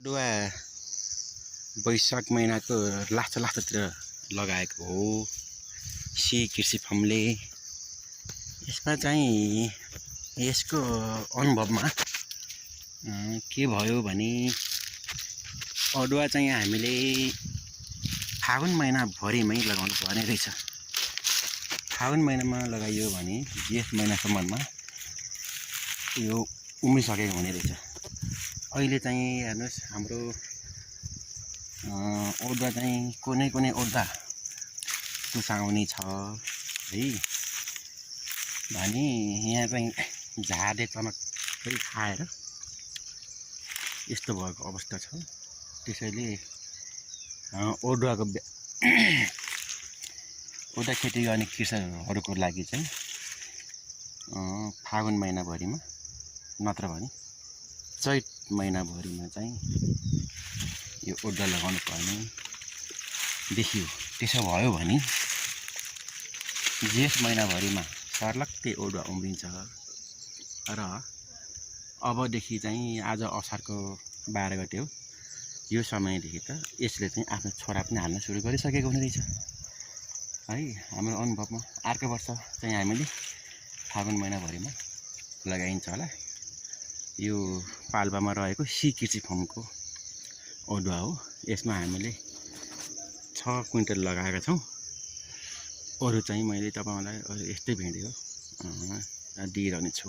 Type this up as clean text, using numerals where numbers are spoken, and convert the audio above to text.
अदुवा वैशाख महिनाको लास्टतिर लगाएको हो सी कृषि फर्मले। यसमा चाहिँ यसको अनुभवमा के भयो भने अदुवा चाहिँ हामीले फागुन महिनाभरिमै लगाउनु पर्ने रहेछ। फागुन महिनामा लगाइयो भने जेठ महिनासम्ममा यो उम्रिसकेको हुने रहेछ। अहिले चाहिँ हेर्नुहोस् हाम्रो अदुवा चाहिँ कुनै अदुवा चुसाउने छ है भने यहाँ चाहिँ झारले चमक्कै खाएर यस्तो भएको अवस्था छ। त्यसैले अदुवाको अदुवा खेती गर्ने कृषकहरूको लागि चाहिँ फागुन महिनाभरिमा नत्र भने चैत महिनाभरिमा चाहिँ यो अदुवा लगाउनु पर्ने देखियो। त्यसो भयो भने जेठ महिनाभरिमा सर्लक्कै अदुवा उम्रिन्छ र अबदेखि चाहिँ आज असारको 12 गते हो, यो समयदेखि त यसले चाहिँ आफ्नो छोरा पनि हाल्न सुरु गरिसकेको हुने रहेछ है। हाम्रो अनुभवमा अर्को वर्ष चाहिँ हामीले फागुन महिनाभरिमा लगाइन्छ होला। यो पाल्पामा रहेको सी कृषि फर्मको अदुवा हो। यसमा हामीले 6 क्विन्टल लगाएका छौँ। अरू चाहिँ मैले तपाईलाई यस्तै भिडियो दिइरहने छु।